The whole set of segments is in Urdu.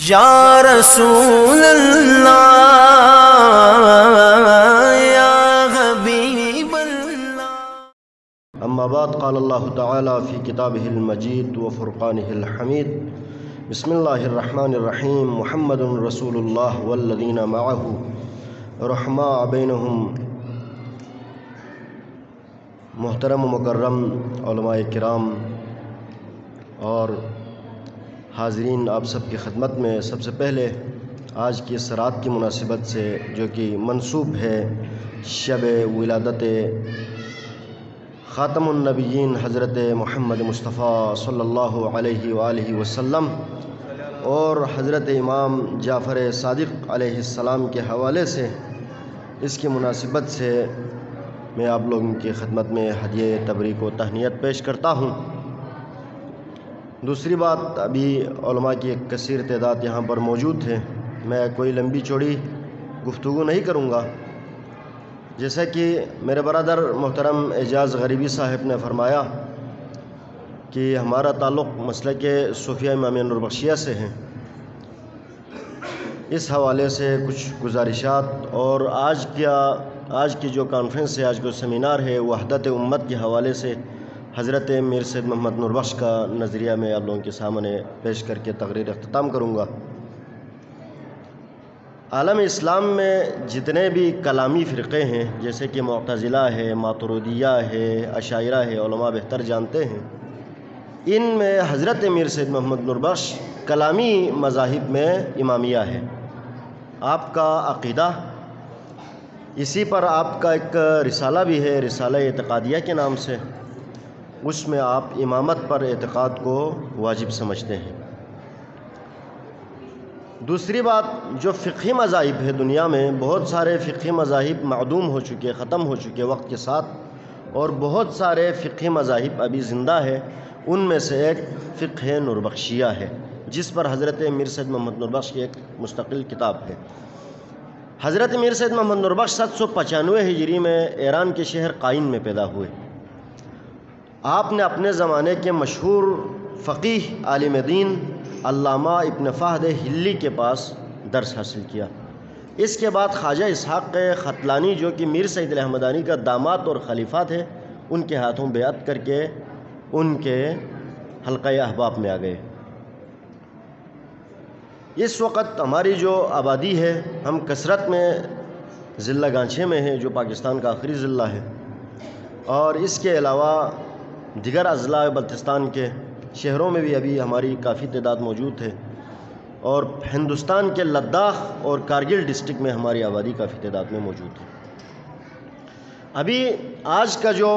یا رسول اللہ یا حبیب اللہ۔ اما بعد، قال اللہ تعالی فی کتابہ المجید و فرقانہ الحمید، بسم اللہ الرحمن الرحیم، محمد رسول اللہ والذین معہ رحماء بینہم۔ محترم و مکرم علماء کرام اور حاضرین، آپ سب کی خدمت میں سب سے پہلے آج کی اس رات کی مناسبت سے، جو کہ منسوب ہے شب ولادت خاتم النبیین حضرت محمد مصطفیٰ صلی اللہ علیہ وآلہ وسلم اور حضرت امام جعفر صادق علیہ السلام کے حوالے سے، اس کی مناسبت سے میں آپ لوگوں کی خدمت میں ہدیہ تبریک و تہنیت پیش کرتا ہوں۔ دوسری بات، ابھی علماء کی ایک کثیر تعداد یہاں پر موجود ہے، میں کوئی لمبی چوڑی گفتگو نہیں کروں گا۔ جیسا کہ میرے برادر محترم اعجاز غریبی صاحب نے فرمایا کہ ہمارا تعلق مسلک صوفیہ امامیہ نوربخشیہ سے ہے، اس حوالے سے کچھ گزارشات، اور آج کی جو کانفرنس ہے، آج کا سیمینار ہے، وحدت امت کے حوالے سے حضرت میر سید محمد نوربخش کا نظریہ میں آپ لوگوں کے سامنے پیش کر کے تقریر اختتام کروں گا۔ عالم اسلام میں جتنے بھی کلامی فرقے ہیں، جیسے کہ معتزلہ ہے، ماتریدیہ ہے، اشاعرہ ہے، علماء بہتر جانتے ہیں، ان میں حضرت میر سید محمد نوربخش کلامی مذاہب میں امامیہ ہے۔ آپ کا عقیدہ، اسی پر آپ کا ایک رسالہ بھی ہے، رسالہ اعتقادیہ کے نام سے، اس میں آپ امامت پر اعتقاد کو واجب سمجھتے ہیں۔ دوسری بات، جو فقہی مذاہب ہے دنیا میں، بہت سارے فقہی مذاہب معدوم ہو چکے، ختم ہو چکے وقت کے ساتھ، اور بہت سارے فقہی مذاہب ابھی زندہ ہے۔ ان میں سے ایک فقہ نوربخشیہ ہے، جس پر حضرت میر سید محمد نوربخش کی ایک مستقل کتاب ہے۔ حضرت میر سید محمد نوربخش 795 ہجری میں ایران کے شہر قائن میں پیدا ہوئے۔ آپ نے اپنے زمانے کے مشہور فقیہ عالم دین علامہ ابن فہد حلی کے پاس درس حاصل کیا۔ اس کے بعد خواجہ اسحاق ختلانی، جو کہ میر سعید الحمدانی کا داماد اور خلیفہ تھے، ان کے ہاتھوں بیعت کر کے ان کے حلقہ احباب میں آ گئے۔ اس وقت ہماری جو آبادی ہے، ہم کثرت میں ضلع گانچھے میں ہیں، جو پاکستان کا آخری ضلع ہے، اور اس کے علاوہ دیگر اضلاع بلتستان کے شہروں میں بھی ابھی ہماری کافی تعداد موجود ہے، اور ہندوستان کے لداخ اور کارگل ڈسٹرکٹ میں ہماری آبادی کافی تعداد میں موجود ہے۔ ابھی آج کا جو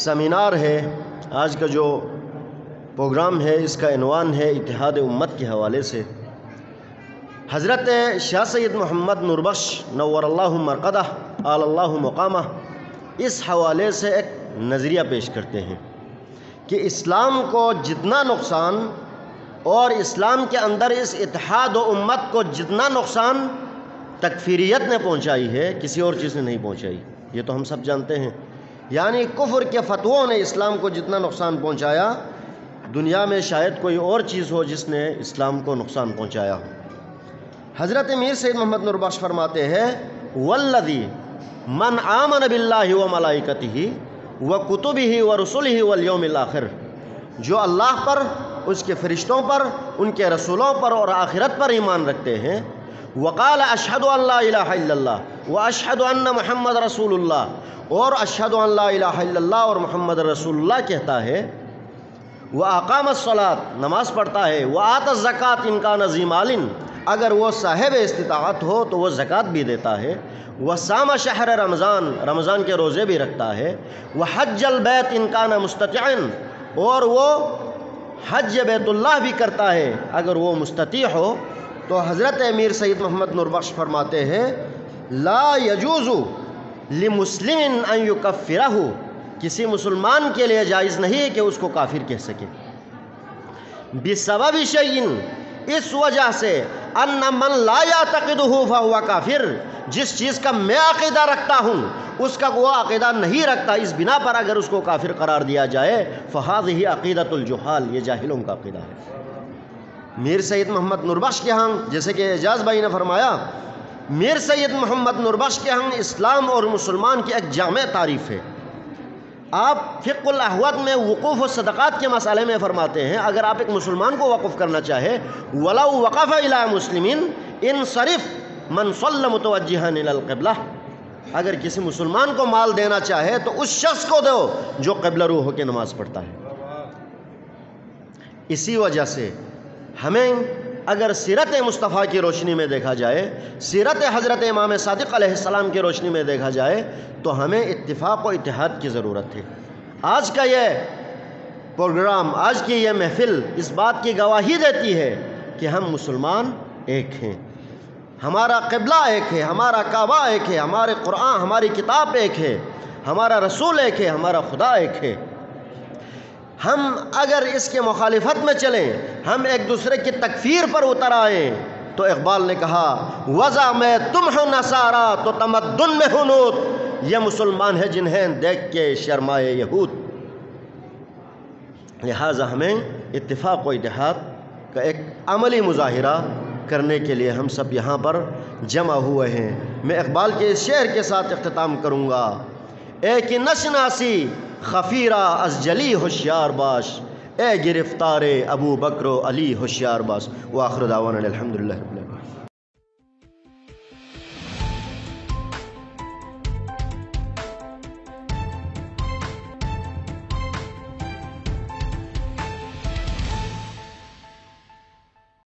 سیمینار ہے، آج کا جو پروگرام ہے، اس کا عنوان ہے اتحاد امت کے حوالے سے۔ حضرت شاہ سید محمد نوربخش نور اللہ مرقدہ اعلی اللہ مقامہ اس حوالے سے ایک نظریہ پیش کرتے ہیں کہ اسلام کو جتنا نقصان، اور اسلام کے اندر اس اتحاد و امت کو جتنا نقصان تکفیریت نے پہنچائی ہے، کسی اور چیز نے نہیں پہنچائی۔ یہ تو ہم سب جانتے ہیں، یعنی کفر کے فتووں نے اسلام کو جتنا نقصان پہنچایا، دنیا میں شاید کوئی اور چیز ہو جس نے اسلام کو نقصان پہنچایا ہو۔ حضرت میر سید محمد نوربخش فرماتے ہیں، والذی من آمن باللہ و ملائکتہ وکتبہ ورسلہ والیوم الآخر، جو اللہ پر، اس کے فرشتوں پر، ان کے رسولوں پر اور آخرت پر ایمان رکھتے ہیں، وقال اشہد ان لا الہ الا اللہ واشہد ان محمد رسول اللہ، اور اشہد ان لا الہ الا اللہ اور محمد رسول اللہ کہتا ہے، واقام الصلاۃ، نماز پڑھتا ہے، وآت الزکوٰۃ ان کان ذی مال، اگر وہ صاحب استطاعت ہو تو وہ زکوٰۃ بھی دیتا ہے، وصام شہر رمضان، رمضان کے روزے بھی رکھتا ہے، وحج البیت ان کان مستطیعا، اور وہ حج بیت اللہ بھی کرتا ہے اگر وہ مستطیع ہو، تو حضرت امیر سید محمد نوربخش فرماتے ہیں، لا یجوز لمسلم ان یکفرہ، کسی مسلمان کے لیے جائز نہیں کہ اس کو کافر کہہ سکے، بسبب شیء، اس وجہ سے، ان من لا یعتقدہ فہو کافر، جس چیز کا میں عقیدہ رکھتا ہوں اس کا وہ عقیدہ نہیں رکھتا، اس بنا پر اگر اس کو کافر قرار دیا جائے، فہذہ عقیدۃ الجہال، یہ جاہلوں کا عقیدہ ہے۔ میر سید محمد نوربخش کے ہاں، جیسے کہ اعجاز بھائی نے فرمایا، میر سید محمد نوربخش کے ہاں اسلام اور مسلمان کی ایک جامع تعریف ہے۔ آپ فقہ الاحوط میں وقوف و صدقات کے مسئلے میں فرماتے ہیں، اگر آپ ایک مسلمان کو وقف کرنا چاہے، وَلَوْ وَقَفَ إِلَىٰ مُسْلِمٍ انصرف من صلی متوجہاً إِلَى الْقِبْلَةِ، اگر کسی مسلمان کو مال دینا چاہے تو اس شخص کو دو جو قبلہ رو ہو کے نماز پڑھتا ہے۔ اسی وجہ سے ہمیں اگر سیرت مصطفیٰ کی روشنی میں دیکھا جائے، سیرت حضرت امام صادق علیہ السلام کی روشنی میں دیکھا جائے، تو ہمیں اتفاق و اتحاد کی ضرورت ہے۔ آج کا یہ پروگرام، آج کی یہ محفل اس بات کی گواہی دیتی ہے کہ ہم مسلمان ایک ہیں، ہمارا قبلہ ایک ہے، ہمارا کعبہ ایک ہے، ہمارے قرآن، ہماری کتاب ایک ہے، ہمارا رسول ایک ہے، ہمارا خدا ایک ہے۔ ہم اگر اس کے مخالفت میں چلیں، ہم ایک دوسرے کی تکفیر پر اتر آئیں، تو اقبال نے کہا وضع میں تم ہو نصارا تو تمدن میں ہنود، یہ مسلمان ہے جنہیں دیکھ کے شرمائے یہود۔ لہٰذا ہمیں اتفاق و اتحاد کا ایک عملی مظاہرہ کرنے کے لیے ہم سب یہاں پر جمع ہوئے ہیں۔ میں اقبال کے اس شعر کے ساتھ اختتام کروں گا، ایک نشناسی خفیرہ از جلی ہوشیار باش، اے گرفتار ابو بکر و علی ہوشیار باش۔ وآخر دعوانا الحمدللہ۔